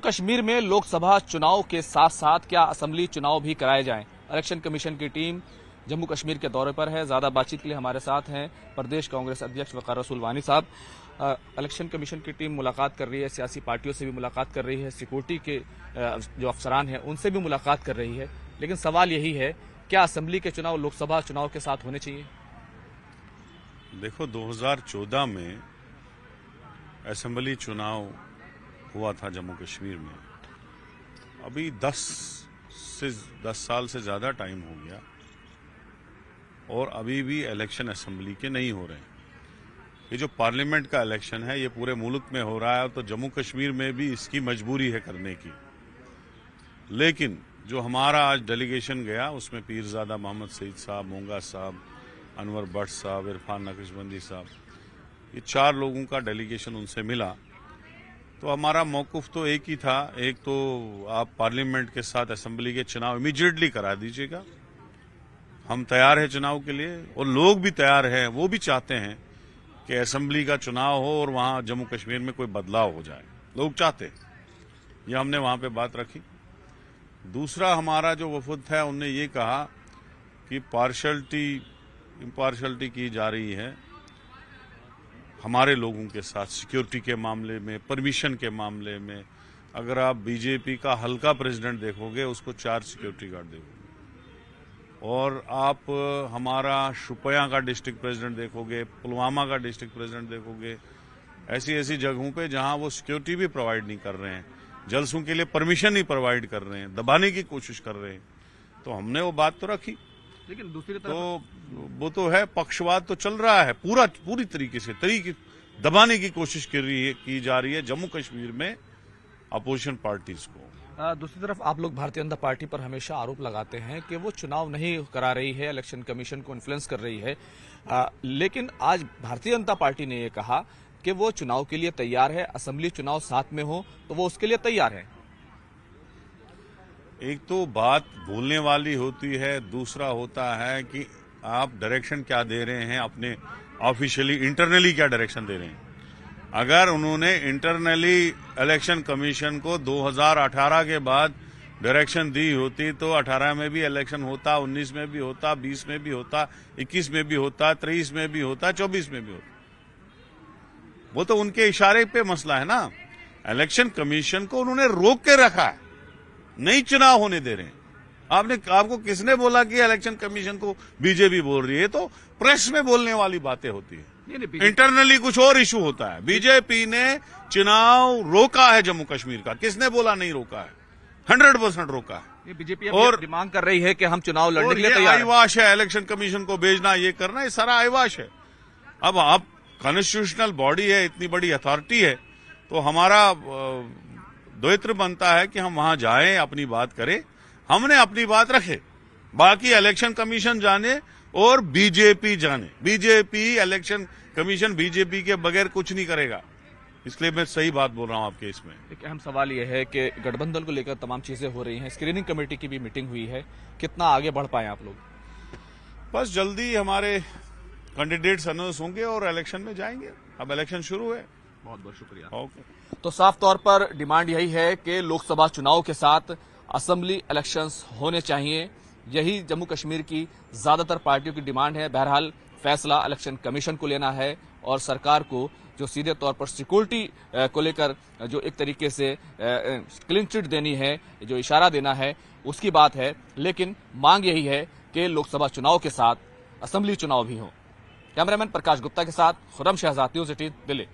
कश्मीर में लोकसभा चुनाव के साथ साथ क्या असेंबली चुनाव भी कराए जाएं? इलेक्शन कमीशन की टीम जम्मू कश्मीर के दौरे पर है। ज्यादा बातचीत के लिए हमारे साथ हैं प्रदेश कांग्रेस अध्यक्ष वकार रसूल वानी साहब। इलेक्शन कमीशन की टीम मुलाकात कर रही है, सियासी पार्टियों से भी मुलाकात कर रही है, सिक्योरिटी के जो अफसरान हैं उनसे भी मुलाकात कर रही है, लेकिन सवाल यही है क्या असेंबली के चुनाव लोकसभा चुनाव के साथ होने चाहिए? देखो, 2014 में असेंबली चुनाव हुआ था जम्मू कश्मीर में। अभी 10 साल से ज्यादा टाइम हो गया और अभी भी इलेक्शन असेंबली के नहीं हो रहे हैं। ये जो पार्लियामेंट का इलेक्शन है ये पूरे मुल्क में हो रहा है, तो जम्मू कश्मीर में भी इसकी मजबूरी है करने की। लेकिन जो हमारा आज डेलीगेशन गया उसमें पीरजादा मोहम्मद सईद साहब, मोंगा साहब, अनवर भट्ट साहब, इरफान नक्शबंदी साहब, ये 4 लोगों का डेलीगेशन उनसे मिला। तो हमारा मौक़िफ़ तो एक ही था, एक तो आप पार्लियामेंट के साथ असेंबली के चुनाव इमीडिएटली करा दीजिएगा, हम तैयार हैं चुनाव के लिए, और लोग भी तैयार हैं, वो भी चाहते हैं कि असेंबली का चुनाव हो और वहां जम्मू कश्मीर में कोई बदलाव हो जाए, लोग चाहते हैं। ये हमने वहां पे बात रखी। दूसरा, हमारा जो वफद है उनने ये कहा कि इम्पार्शलिटी की जा रही है हमारे लोगों के साथ, सिक्योरिटी के मामले में, परमिशन के मामले में। अगर आप बीजेपी का हल्का प्रेसिडेंट देखोगे उसको 4 सिक्योरिटी गार्ड देखोगे, और आप हमारा शुपियां का डिस्ट्रिक्ट प्रेसिडेंट देखोगे, पुलवामा का डिस्ट्रिक्ट प्रेसिडेंट देखोगे, ऐसी ऐसी जगहों पे जहां वो सिक्योरिटी भी प्रोवाइड नहीं कर रहे हैं, जलसों के लिए परमिशन नहीं प्रोवाइड कर रहे हैं, दबाने की कोशिश कर रहे हैं। तो हमने वो बात तो रखी, लेकिन दूसरी तरफ तो वो तो है, पक्षवाद तो चल रहा है, पूरी तरीके से दबाने की कोशिश की जा रही है जम्मू कश्मीर में अपोजिशन पार्टीज को। दूसरी तरफ आप लोग भारतीय जनता पार्टी पर हमेशा आरोप लगाते हैं कि वो चुनाव नहीं करा रही है, इलेक्शन कमीशन को इन्फ्लुएंस कर रही है, लेकिन आज भारतीय जनता पार्टी ने ये कहा कि वो चुनाव के लिए तैयार है, असेंबली चुनाव साथ में हो तो वो उसके लिए तैयार है। एक तो बात बोलने वाली होती है, दूसरा होता है कि आप डायरेक्शन क्या दे रहे हैं, अपने ऑफिशियली इंटरनली क्या डायरेक्शन दे रहे हैं। अगर उन्होंने इंटरनली इलेक्शन कमीशन को 2018 के बाद डायरेक्शन दी होती तो 18 में भी इलेक्शन होता, 19 में भी होता, 20 में भी होता, 21 में भी होता, 23 में भी होता, 24 में भी होता। वो तो उनके इशारे पे मसला है ना। इलेक्शन कमीशन को उन्होंने रोक के रखा है, नहीं चुनाव होने दे रहे हैं। आपको किसने बोला कि इलेक्शन कमीशन को बीजेपी बोल रही है? तो प्रेस में बोलने वाली बातें होती है, इंटरनली कुछ और इशू होता है। बीजेपी ने चुनाव रोका है जम्मू कश्मीर का, किसने बोला नहीं रोका है? 100% रोका है। बीजेपी और मांग कर रही है कि हम चुनाव लड़ने के लिए तैयार हैं। अविवाश है इलेक्शन कमीशन को भेजना, ये करना, ये सारा अविवाश है। अब आप कॉन्स्टिट्यूशनल बॉडी है, इतनी बड़ी अथॉरिटी है, तो हमारा दायित्व बनता है कि हम वहां जाएं, अपनी बात करें। हमने अपनी बात रखे, बाकी इलेक्शन कमीशन जाने और बीजेपी जाने। बीजेपी इलेक्शन कमीशन बीजेपी के बगैर कुछ नहीं करेगा, इसलिए मैं सही बात बोल रहा हूं आपके। इसमें एक अहम सवाल यह है कि गठबंधन को लेकर तमाम चीजें हो रही हैं, स्क्रीनिंग कमेटी की भी मीटिंग हुई है, कितना आगे बढ़ पाए आप लोग? बस जल्दी हमारे कैंडिडेट्स अनाउंस होंगे और इलेक्शन में जाएंगे। अब इलेक्शन शुरू है। बहुत बहुत शुक्रिया। ओके। तो साफ तौर पर डिमांड यही है कि लोकसभा चुनाव के साथ असेंबली इलेक्शंस होने चाहिए, यही जम्मू कश्मीर की ज्यादातर पार्टियों की डिमांड है। बहरहाल फैसला इलेक्शन कमीशन को लेना है और सरकार को जो सीधे तौर पर सिक्योरिटी को लेकर जो एक तरीके से क्लीन चिट देनी है, जो इशारा देना है, उसकी बात है। लेकिन मांग यही है कि लोकसभा चुनाव के साथ असेंबली चुनाव भी हो। कैमरामैन प्रकाश गुप्ता के साथ खुर्रम शहजाद, न्यूज़ 18 दिल्ली।